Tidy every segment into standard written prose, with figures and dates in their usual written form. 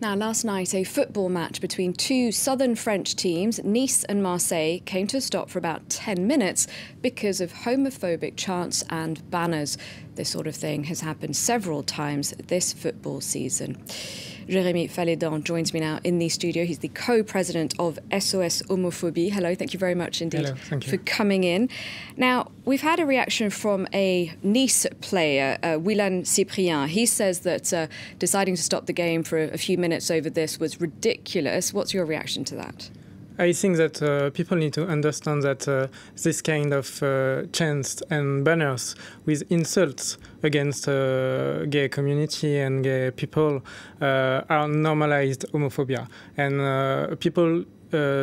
Now, last night, a football match between two southern French teams, Nice and Marseille, came to a stop for about 10 minutes because of homophobic chants and banners. This sort of thing has happened several times this football season. Jérémy Faledam joins me now in the studio. He's the co-president of SOS Homophobia. Hello, thank you very much indeed. Hello, thank you for coming in. Now, we've had a reaction from a Nice player, Willan Cyprien. He says that deciding to stop the game for a few minutes over this was ridiculous. What's your reaction to that? I think that people need to understand that this kind of chants and banners with insults against gay community and gay people are normalized homophobia. And people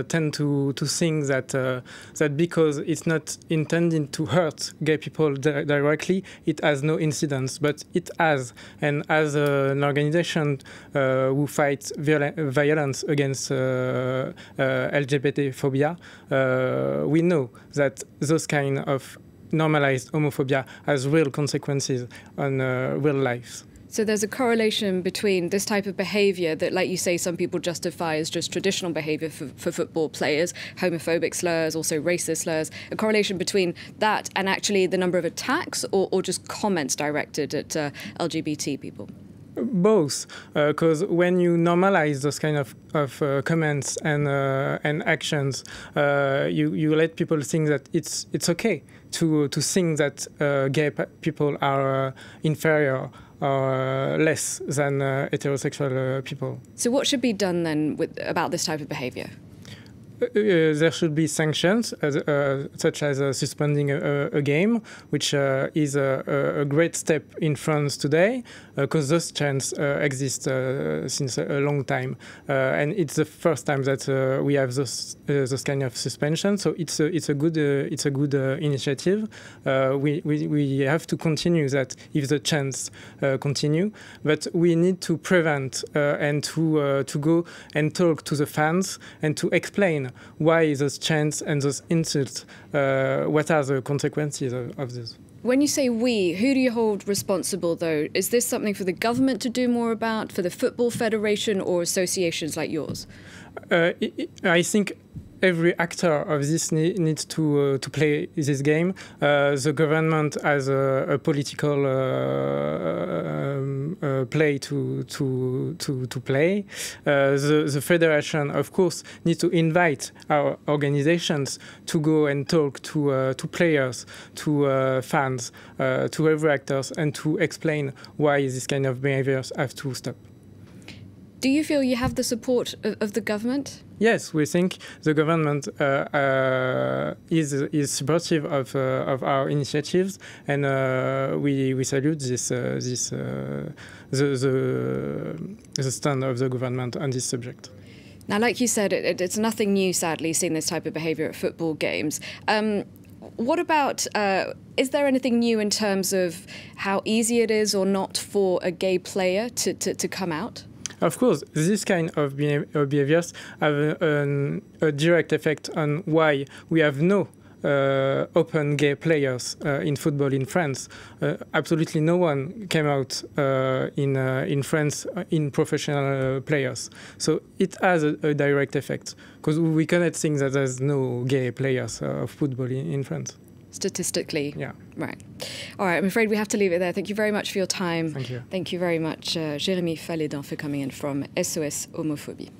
tend to think that that because it's not intended to hurt gay people directly, it has no incidence, but it has. And as an organization who fights violence against LGBT phobia, we know that those kind of normalized homophobia has real consequences on real lives. So there's a correlation between this type of behaviour that, like you say, some people justify as just traditional behaviour for football players, homophobic slurs, also racist slurs, a correlation between that and actually the number of attacks or just comments directed at LGBT people? Both, because when you normalize those kind of comments and actions, you let people think that it's okay to think that gay people are inferior or less than heterosexual people. So what should be done then about this type of behaviour? There should be sanctions, such as suspending a game, which is a great step in France today, because those chants exist since a long time, and it's the first time that we have those kind of suspension. So it's a good initiative. We have to continue that if the chants continue, but we need to prevent and to go and talk to the fans and to explain why those chants and those insults, what are the consequences of this. When you say we, who do you hold responsible, though? Is this something for the government to do more about, for the Football Federation or associations like yours? I think every actor of this needs to play this game. The government has a political play to play. The federation, of course, needs to invite our organizations to go and talk to players, to fans, to every actors, and to explain why this kind of behaviors have to stop. Do you feel you have the support of the government? Yes, we think the government is supportive of our initiatives, and we salute the stand of the government on this subject. Now, like you said, it's nothing new, sadly, seeing this type of behaviour at football games. What about, is there anything new in terms of how easy it is or not for a gay player to come out? Of course, this kind of behaviors have a direct effect on why we have no open gay players in football in France. Absolutely no one came out in France in professional players. So it has a direct effect, because we cannot think that there's no gay players of football in France. Statistically. Yeah. Right. All right, I'm afraid we have to leave it there. Thank you very much for your time. Thank you. Thank you very much, Jérémy Faledam, for coming in from SOS Homophobia.